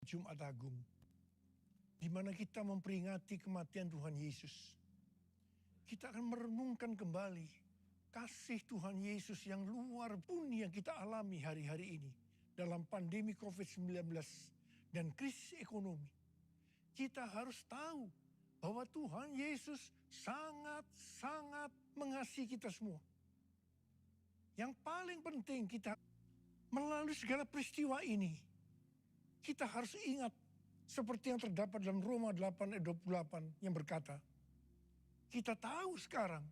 Jumat Agung, di mana kita memperingati kematian Tuhan Yesus. Kita akan merenungkan kembali kasih Tuhan Yesus yang luar biasa yang kita alami hari-hari ini dalam pandemi COVID-19 dan krisis ekonomi. Kita harus tahu bahwa Tuhan Yesus sangat-sangat mengasihi kita semua. Yang paling penting kita melalui segala peristiwa ini, kita harus ingat seperti yang terdapat dalam Roma 8 ayat 28 yang berkata, kita tahu sekarang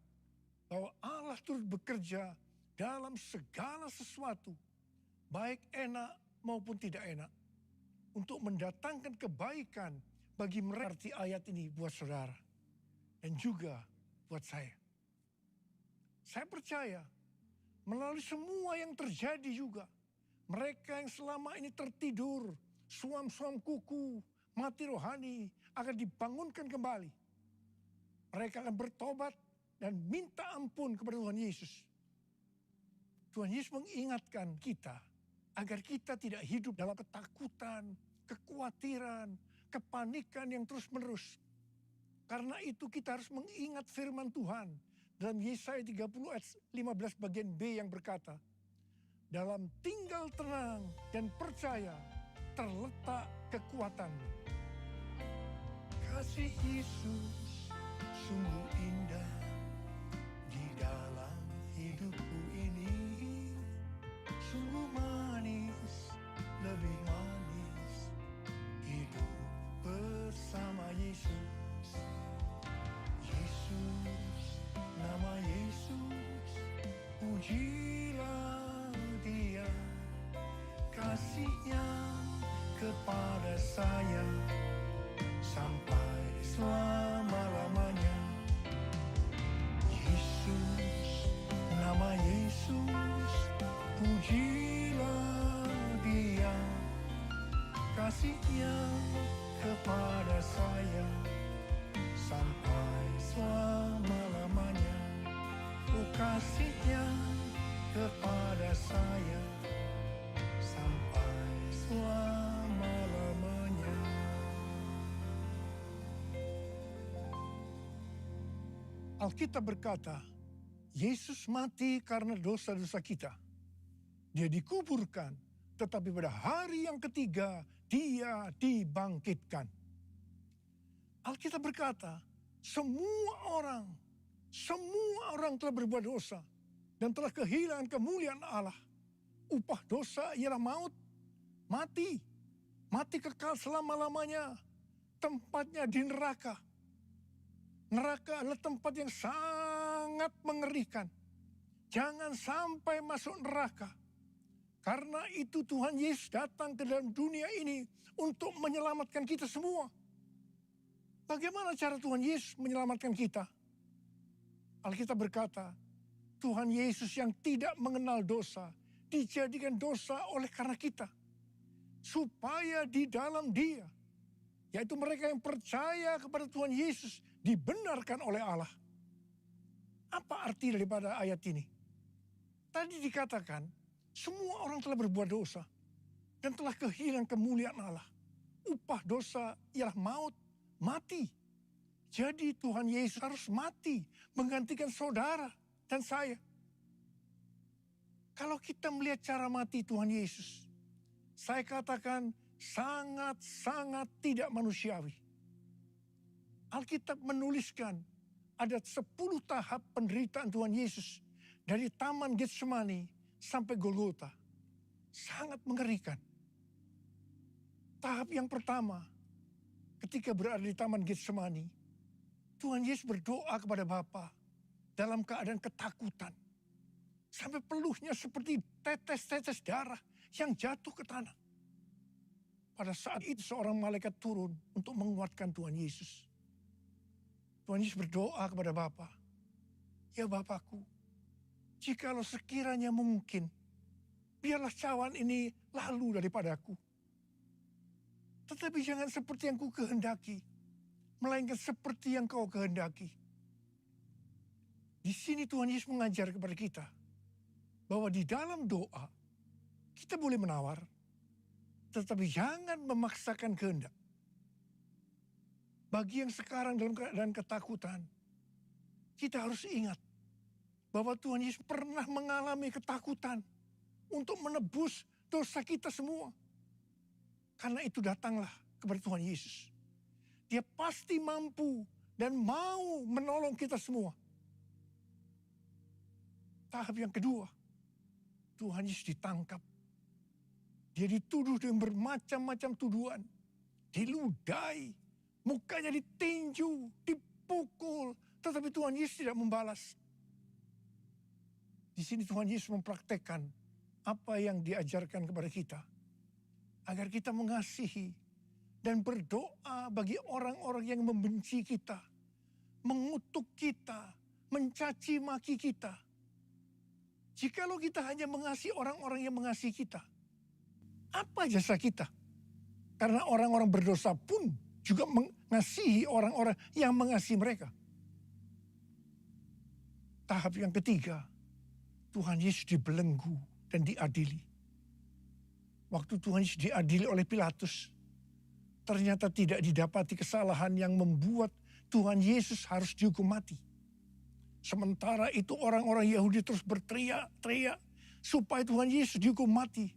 bahwa Allah turut bekerja dalam segala sesuatu, baik enak maupun tidak enak, untuk mendatangkan kebaikan bagi mereka. Arti ayat ini buat saudara dan juga buat saya. Saya percaya melalui semua yang terjadi juga, mereka yang selama ini tertidur, suam-suam kuku, mati rohani akan dibangunkan kembali. Mereka akan bertobat dan minta ampun kepada Tuhan Yesus. Tuhan Yesus mengingatkan kita agar kita tidak hidup dalam ketakutan, kekhawatiran, kepanikan yang terus-menerus. Karena itu kita harus mengingat firman Tuhan dalam Yesaya 30 ayat 15 bagian B yang berkata, dalam tinggal tenang dan percaya terletak kekuatanmu. Kasih Yesus sungguh indah di dalam hidupku ini. Sungguh manis, lebih manis hidup bersama Yesus. Yesus, nama Yesus, pujilah Dia. Kasihnya kepada saya sampai selama-lamanya. Yesus, nama Yesus, pujilah Dia. Kasihnya kepada saya sampai selama-lamanya. Oh, kasihnya kepada saya sampai selama-lamanya. Alkitab berkata, Yesus mati karena dosa-dosa kita. Dia dikuburkan, tetapi pada hari yang ketiga Dia dibangkitkan. Alkitab berkata, semua orang telah berbuat dosa dan telah kehilangan kemuliaan Allah. Upah dosa ialah maut, mati kekal selama-lamanya, tempatnya di neraka. Neraka adalah tempat yang sangat mengerikan. Jangan sampai masuk neraka. Karena itu Tuhan Yesus datang ke dalam dunia ini untuk menyelamatkan kita semua. Bagaimana cara Tuhan Yesus menyelamatkan kita? Alkitab berkata, Tuhan Yesus yang tidak mengenal dosa, dijadikan dosa oleh karena kita. Supaya di dalam Dia, yaitu mereka yang percaya kepada Tuhan Yesus, dibenarkan oleh Allah. Apa arti daripada ayat ini? Tadi dikatakan, semua orang telah berbuat dosa dan telah kehilangan kemuliaan Allah. Upah dosa ialah maut, mati. Jadi Tuhan Yesus harus mati menggantikan saudara dan saya. Kalau kita melihat cara mati Tuhan Yesus, saya katakan sangat-sangat tidak manusiawi. Alkitab menuliskan ada 10 tahap penderitaan Tuhan Yesus dari Taman Getsemani sampai Golgota. Sangat mengerikan. Tahap yang pertama, ketika berada di Taman Getsemani, Tuhan Yesus berdoa kepada Bapa dalam keadaan ketakutan. Sampai peluhnya seperti tetes-tetes darah yang jatuh ke tanah. Pada saat itu seorang malaikat turun untuk menguatkan Tuhan Yesus. Tuhan Yesus berdoa kepada Bapa, ya Bapakku, jikalau sekiranya mungkin, biarlah cawan ini lalu daripadaku. Tetapi jangan seperti yang ku kehendaki, melainkan seperti yang kau kehendaki. Di sini Tuhan Yesus mengajar kepada kita, bahwa di dalam doa, kita boleh menawar, Tetapi jangan memaksakan kehendak. Bagi yang sekarang dalam keadaan ketakutan, kita harus ingat bahwa Tuhan Yesus pernah mengalami ketakutan untuk menebus dosa kita semua. Karena itu datanglah kepada Tuhan Yesus. Dia pasti mampu dan mau menolong kita semua. Tahap yang kedua, Tuhan Yesus ditangkap. Dia dituduh dengan bermacam-macam tuduhan. Diludahi, mukanya ditinju, dipukul. Tetapi Tuhan Yesus tidak membalas. Di sini Tuhan Yesus mempraktekkan apa yang diajarkan kepada kita. Agar kita mengasihi dan berdoa bagi orang-orang yang membenci kita. Mengutuk kita, mencaci maki kita. Jikalau kita hanya mengasihi orang-orang yang mengasihi kita, apa jasa kita? Karena orang-orang berdosa pun juga mengasihi orang-orang yang mengasihi mereka. Tahap yang ketiga, Tuhan Yesus dibelenggu dan diadili. Waktu Tuhan Yesus diadili oleh Pilatus, ternyata tidak didapati kesalahan yang membuat Tuhan Yesus harus dihukum mati. Sementara itu orang-orang Yahudi terus berteriak-teriak supaya Tuhan Yesus dihukum mati.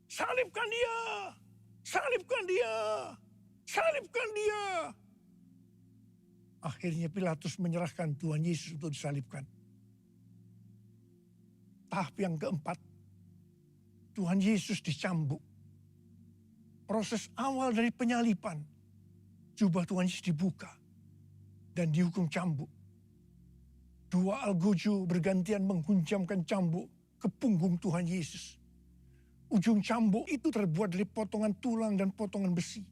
Salibkan dia! Salibkan dia! Salibkan dia! Akhirnya Pilatus menyerahkan Tuhan Yesus untuk disalibkan. Tahap yang keempat, Tuhan Yesus dicambuk. Proses awal dari penyaliban, jubah Tuhan Yesus dibuka dan dihukum cambuk. Dua algojo bergantian menghunjamkan cambuk ke punggung Tuhan Yesus. Ujung cambuk itu terbuat dari potongan tulang dan potongan besi.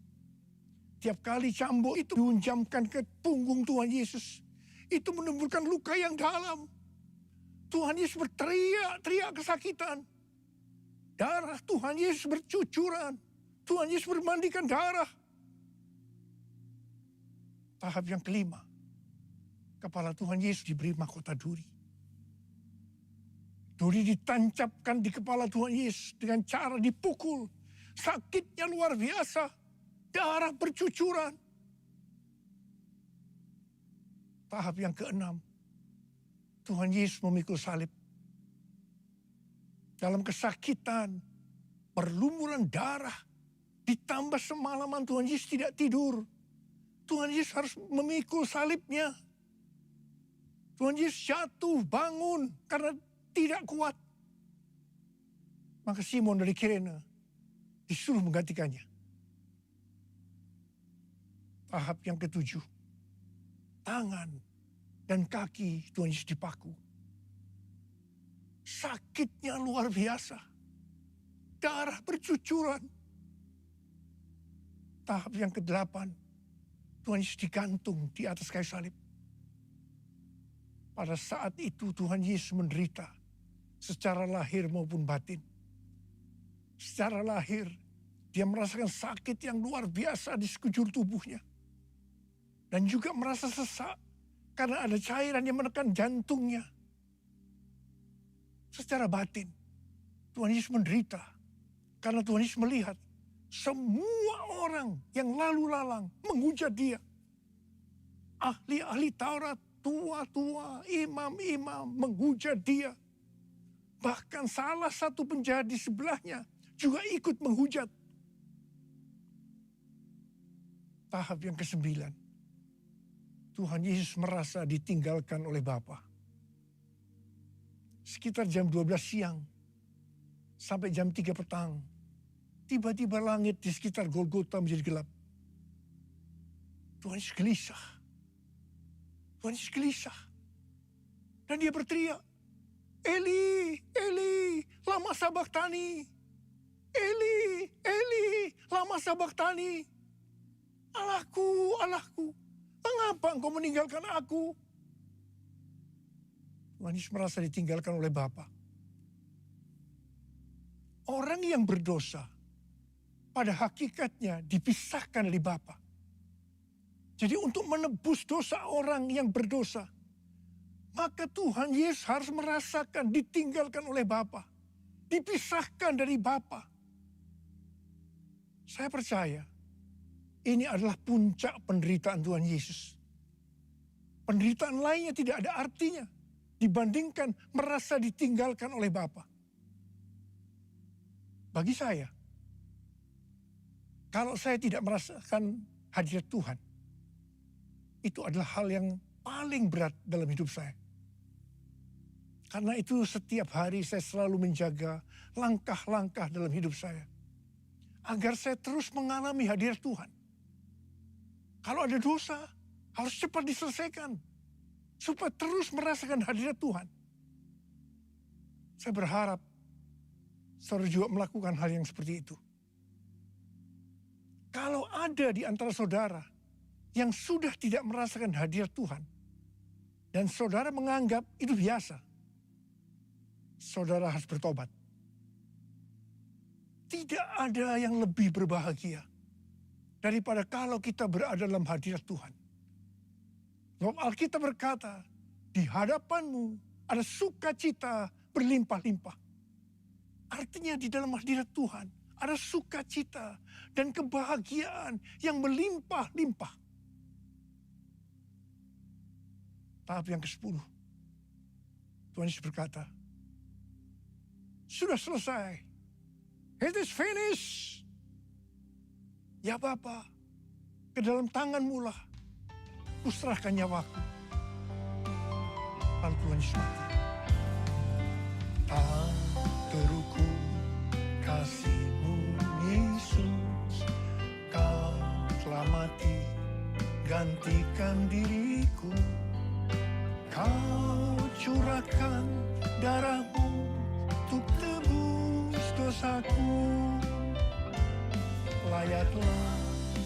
Tiap kali cambuk itu dihunjamkan ke punggung Tuhan Yesus, itu menimbulkan luka yang dalam. Tuhan Yesus berteriak-teriak kesakitan. Darah Tuhan Yesus bercucuran. Tuhan Yesus bermandikan darah. Tahap yang kelima, kepala Tuhan Yesus diberi mahkota duri. Duri ditancapkan di kepala Tuhan Yesus dengan cara dipukul. Sakitnya luar biasa. Darah bercucuran. Tahap yang keenam, Tuhan Yesus memikul salib. Dalam kesakitan, perlumuran darah, ditambah semalaman Tuhan Yesus tidak tidur. Tuhan Yesus harus memikul salibnya. Tuhan Yesus jatuh, bangun karena tidak kuat. Maka Simon dari Kirene disuruh menggantikannya. Tahap yang ketujuh, tangan dan kaki Tuhan Yesus dipaku. Sakitnya luar biasa. Darah bercucuran. Tahap yang ke-8, Tuhan Yesus digantung di atas kayu salib. Pada saat itu Tuhan Yesus menderita secara lahir maupun batin. Secara lahir, dia merasakan sakit yang luar biasa di sekujur tubuhnya. Dan juga merasa sesak karena ada cairan yang menekan jantungnya. Secara batin, Tuhan Yesus menderita karena Tuhan Yesus melihat semua orang yang lalu lalang menghujat dia. Ahli-ahli Taurat, tua-tua, imam-imam menghujat dia. Bahkan salah satu penjahat di sebelahnya juga ikut menghujat. Tahap yang ke-9, Tuhan Yesus merasa ditinggalkan oleh Bapa. Sekitar jam 12 siang sampai jam 3 petang, tiba-tiba langit di sekitar Golgota menjadi gelap. Tuhan Yesus gelisah. Tuhan Yesus gelisah. Dan dia berteriak, Eli, Eli, lama sabachthani. Eli, Eli, lama sabachthani. Allahku, Allahku, mengapa engkau meninggalkan aku? Tuhan Yesus merasa ditinggalkan oleh Bapa. Orang yang berdosa pada hakikatnya dipisahkan dari Bapa. Jadi untuk menebus dosa orang yang berdosa, maka Tuhan Yesus harus merasakan ditinggalkan oleh Bapa, dipisahkan dari Bapa. Saya percaya ini adalah puncak penderitaan Tuhan Yesus. Penderitaan lainnya tidak ada artinya dibandingkan merasa ditinggalkan oleh Bapa. Bagi saya, kalau saya tidak merasakan hadirat Tuhan, itu adalah hal yang paling berat dalam hidup saya. Karena itu setiap hari saya selalu menjaga langkah-langkah dalam hidup saya. Agar saya terus mengalami hadirat Tuhan. Kalau ada dosa, harus cepat diselesaikan. Supaya terus merasakan hadirat Tuhan. Saya berharap saudara juga melakukan hal yang seperti itu. Kalau ada di antara saudara yang sudah tidak merasakan hadirat Tuhan, dan saudara menganggap itu biasa, saudara harus bertobat. Tidak ada yang lebih berbahagia daripada kalau kita berada dalam hadirat Tuhan. Sebab Alkitab berkata, di hadapanmu ada sukacita berlimpah-limpah. Artinya di dalam hadirat Tuhan ada sukacita dan kebahagiaan yang berlimpah-limpah. Tahap yang ke-10. Tuhan Yesus berkata, sudah selesai. It is finished. Ya Bapa, ke dalam tangan-Mu lah kuserahkan nyawaku. Lalu Tuhan Yesus mati. Tak terukur kasih-Mu Yesus, Kau telah mati gantikan diriku. Kau curahkan darah-Mu untuk tebus dosaku. Layaklah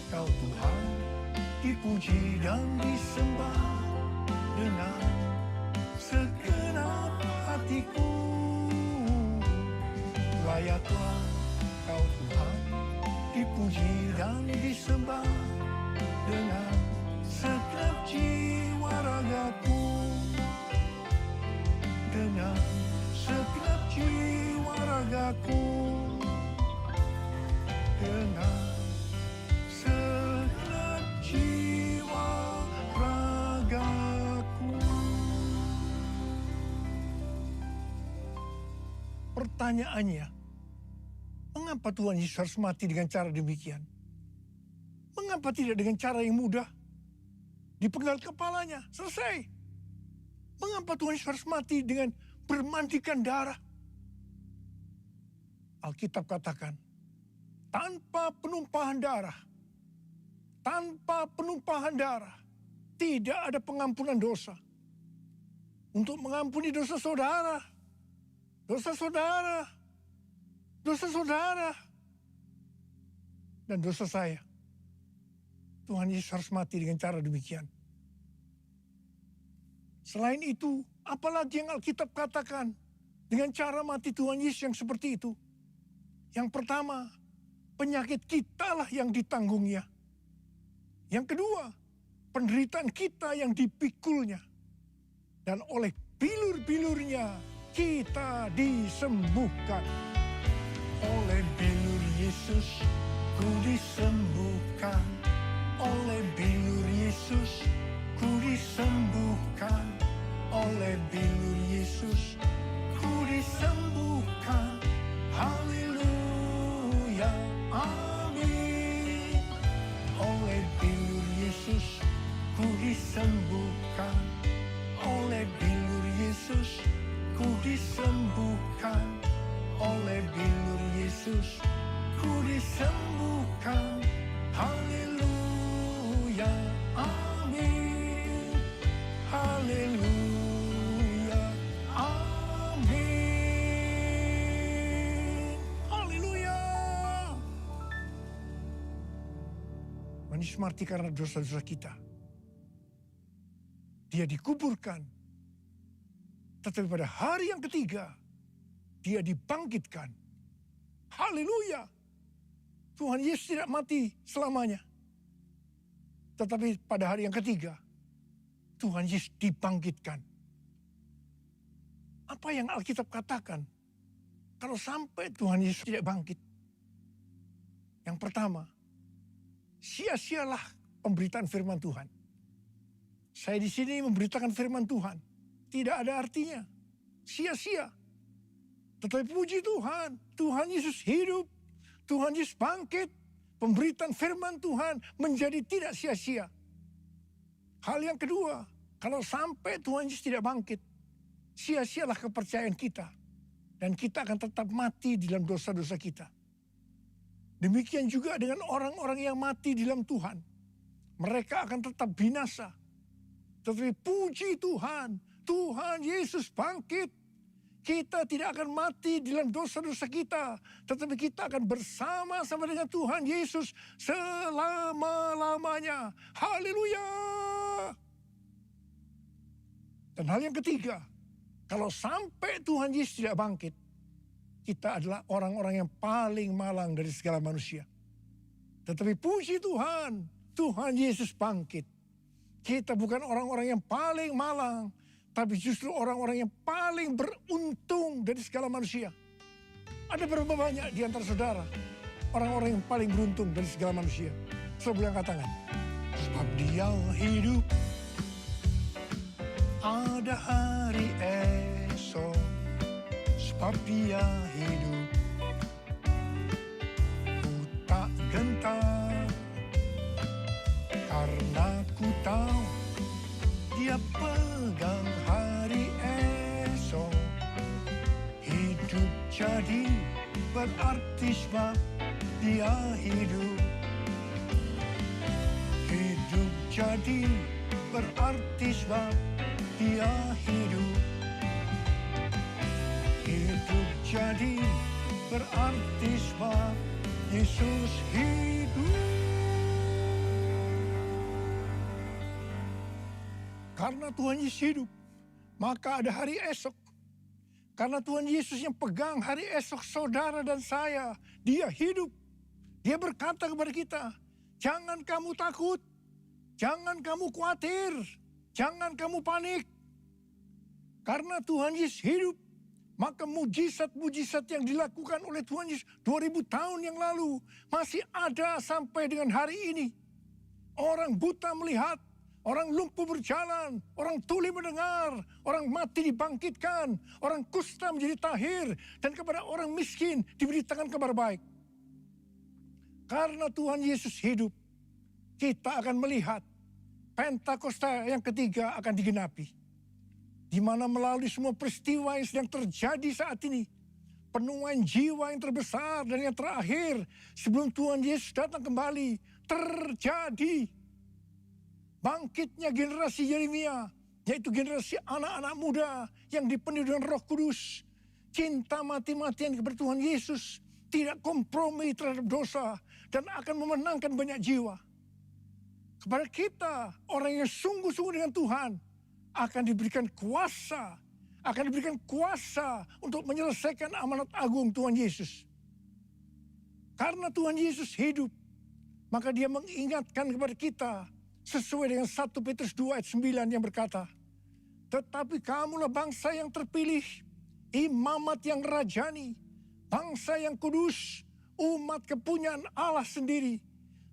Kau Tuhan dipuji dan disembah dengan segenap hatiku. Layaklah Kau Tuhan dipuji dan disembah dengan segenap jiwa ragaku. Dengan segenap jiwa ragaku. Dengan segenap jiwa ragaku. Pertanyaannya, mengapa Tuhan Yesus harus mati dengan cara demikian? Mengapa tidak dengan cara yang mudah? Dipenggal kepalanya, selesai. Mengapa Tuhan Yesus harus mati dengan bermandikan darah? Alkitab katakan, tanpa penumpahan darah, tidak ada pengampunan dosa. Untuk mengampuni dosa saudara, dan dosa saya, Tuhan Yesus harus mati dengan cara demikian. Selain itu, apalagi yang Alkitab katakan dengan cara mati Tuhan Yesus yang seperti itu? Yang pertama, penyakit kitalah yang ditanggungnya. Yang kedua, penderitaan kita yang dipikulnya. Dan oleh bilur-bilurnya kita disembuhkan. Oleh bilur Yesus ku disembuhkan. Oleh bilur Yesus ku disembuhkan. Oleh bilur Yesus ku disembuhkan. Haleluya, amin. Oleh bilur Yesus ku disembuhkan. Oleh bilur Yesus ku disembuhkan. Oleh bilur Yesus ku disembuhkan. Haleluya, amin. Haleluya, amin. Haleluya. Tuhan Yesus mati karena dosa-dosa kita. Dia dikuburkan. Tetapi pada hari yang ketiga, dia dibangkitkan. Haleluya. Tuhan Yesus tidak mati selamanya. Tetapi pada hari yang ketiga, Tuhan Yesus dibangkitkan. Apa yang Alkitab katakan? Kalau sampai Tuhan Yesus tidak bangkit. Yang pertama, sia-sialah pemberitaan firman Tuhan. Saya di sini memberitakan firman Tuhan. Tidak ada artinya. Sia-sia. Tetapi puji Tuhan. Tuhan Yesus hidup. Tuhan Yesus bangkit. Pemberitaan firman Tuhan menjadi tidak sia-sia. Hal yang kedua, kalau sampai Tuhan Yesus tidak bangkit, sia-sialah kepercayaan kita. Dan kita akan tetap mati di dalam dosa-dosa kita. Demikian juga dengan orang-orang yang mati di dalam Tuhan. Mereka akan tetap binasa. Tetapi puji Tuhan, Tuhan Yesus bangkit. Kita tidak akan mati di dalam dosa-dosa kita. Tetapi kita akan bersama-sama dengan Tuhan Yesus selama-lamanya. Haleluya. Dan hal yang ketiga, kalau sampai Tuhan Yesus tidak bangkit, kita adalah orang-orang yang paling malang dari segala manusia. Tetapi puji Tuhan, Tuhan Yesus bangkit. Kita bukan orang-orang yang paling malang, tapi justru orang-orang yang paling beruntung dari segala manusia. Ada berapa banyak di antara saudara, orang-orang yang paling beruntung dari segala manusia? Saudara yang katakan, sebab dia hidup, ada hari esok. Sebab dia hidup, ku tak gentar, karena ku tahu dia pegang hari esok. Hidup jadi berarti sebab dia hidup. Hidup jadi berarti sebab dia hidup. Hidup jadi berarti sebab Yesus hidup. Karena Tuhan Yesus hidup, maka ada hari esok. Karena Tuhan Yesus yang pegang hari esok saudara dan saya, dia hidup. Dia berkata kepada kita, jangan kamu takut, jangan kamu khawatir, jangan kamu panik. Karena Tuhan Yesus hidup, maka mujizat-mujizat yang dilakukan oleh Tuhan Yesus 2000 tahun yang lalu masih ada sampai dengan hari ini. Orang buta melihat, orang lumpuh berjalan, orang tuli mendengar, orang mati dibangkitkan, orang kusta menjadi tahir, dan kepada orang miskin diberitakan kabar baik. Karena Tuhan Yesus hidup, kita akan melihat Pentakosta yang ketiga akan digenapi. Di mana melalui semua peristiwa yang sedang terjadi saat ini, penuaian jiwa yang terbesar dan yang terakhir sebelum Tuhan Yesus datang kembali terjadi. Bangkitnya generasi Yeremia, yaitu generasi anak-anak muda yang dipenuhi dengan Roh Kudus, cinta mati-matian kepada Tuhan Yesus, tidak kompromi terhadap dosa, dan akan memenangkan banyak jiwa. Kepada kita, orang yang sungguh-sungguh dengan Tuhan, akan diberikan kuasa untuk menyelesaikan amanat agung Tuhan Yesus. Karena Tuhan Yesus hidup, maka dia mengingatkan kepada kita sesuai dengan 1 Petrus 2 ayat 9 yang berkata, tetapi kamulah bangsa yang terpilih, imamat yang rajani, bangsa yang kudus, umat kepunyaan Allah sendiri,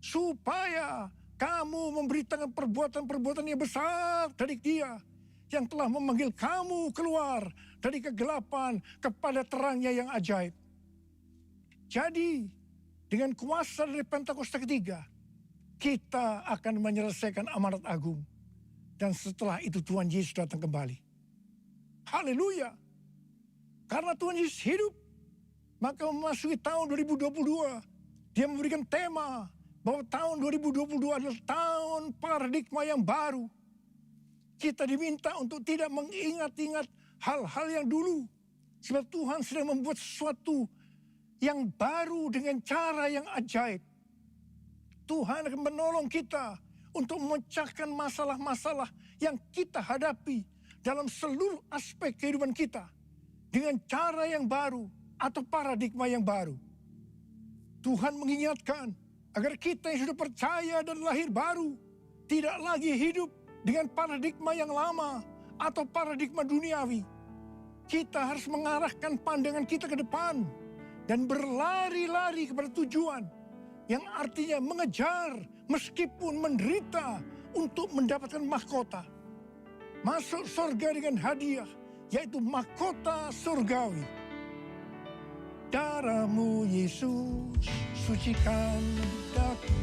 supaya kamu memberitakan perbuatan-perbuatan yang besar dari Dia yang telah memanggil kamu keluar dari kegelapan kepada terangnya yang ajaib. Jadi, dengan kuasa dari Pentakosta ketiga, kita akan menyelesaikan amanat agung. Dan setelah itu Tuhan Yesus datang kembali. Haleluya. Karena Tuhan Yesus hidup, maka memasuki tahun 2022, dia memberikan tema bahwa tahun 2022 adalah tahun paradigma yang baru. Kita diminta untuk tidak mengingat-ingat hal-hal yang dulu. Sebab Tuhan sedang membuat sesuatu yang baru dengan cara yang ajaib. Tuhan akan menolong kita untuk memecahkan masalah-masalah yang kita hadapi dalam seluruh aspek kehidupan kita. Dengan cara yang baru atau paradigma yang baru. Tuhan mengingatkan agar kita yang sudah percaya dan lahir baru tidak lagi hidup dengan paradigma yang lama atau paradigma duniawi. Kita harus mengarahkan pandangan kita ke depan dan berlari-lari kepada tujuan, Yang artinya mengejar meskipun menderita untuk mendapatkan mahkota. Masuk surga dengan hadiah, yaitu mahkota surgawi. Darah-Mu Yesus sucikan daku.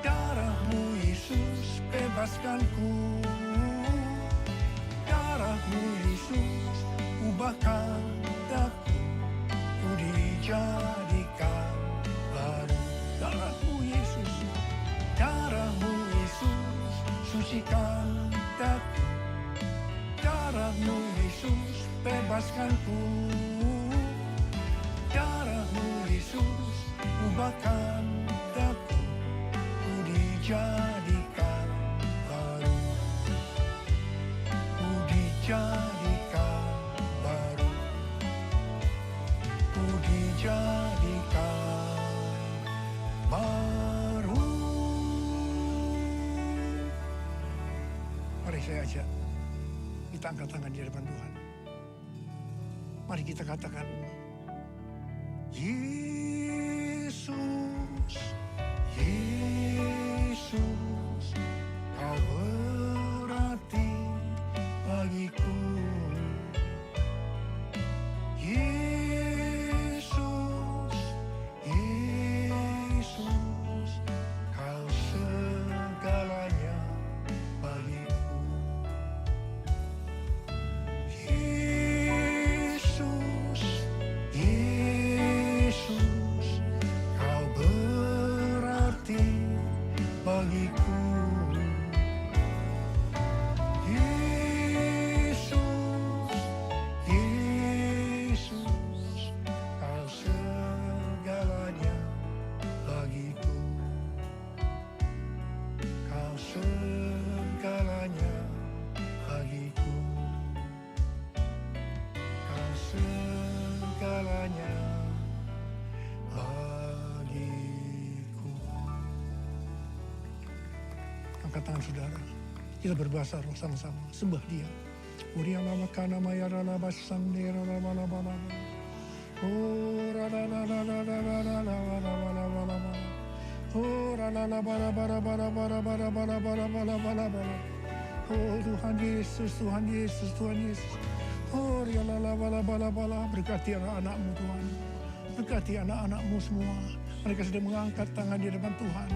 Darah-Mu Yesus bebaskanku. Darah-Mu Yesus ubahkan daku. Ku dijadikan baru. Darah-Mu Yesus, darah-Mu Yesus sucikan daku. Darah-Mu Yesus bebaskanku. Darah-Mu Yesus ubahkan daku. Ku dijadikan baru. Ku dijadikan baru. Ku dijadikan baru. Mari saya ajak kita angkat tangan di hadapan Tuhan. Mari kita katakan, Yesus, Yesus, Kau berarti bagiku. Yesus, Yesus, Kau segalanya bagiku. Yesus, Yesus, Kau berarti bagiku. Yesus, Yesus, Kau segalanya bagiku. Kau segalanya bagiku. Kau segalanya bagiku. Angkat tangan saudara. Kita berbahasa roh sama-sama. Sembah Dia. Uriana makana mayara laba sandera laba laba laba. Ora la la la la la la la la la la la la la. Ora la la bara bara bara bara bara bara bara bara bara bara. Oh Tuhan Yesus, Tuhan Yesus, Tuhan Yesus. Oh ya la la bala bala bala. Berkati anak-anak-Mu Tuhan. Berkati anak-anak-Mu semua. Mereka sedang mengangkat tangan di depan Tuhan.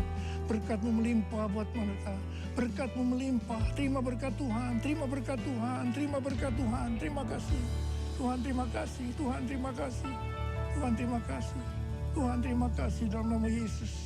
Berkat-Mu melimpah buat mereka. Berkat-Mu melimpah. Terima berkat Tuhan. Terima berkat Tuhan. Terima berkat Tuhan. Terima kasih. Tuhan terima kasih. Tuhan terima kasih. Tuhan terima kasih. Tuhan terima kasih dalam nama Yesus.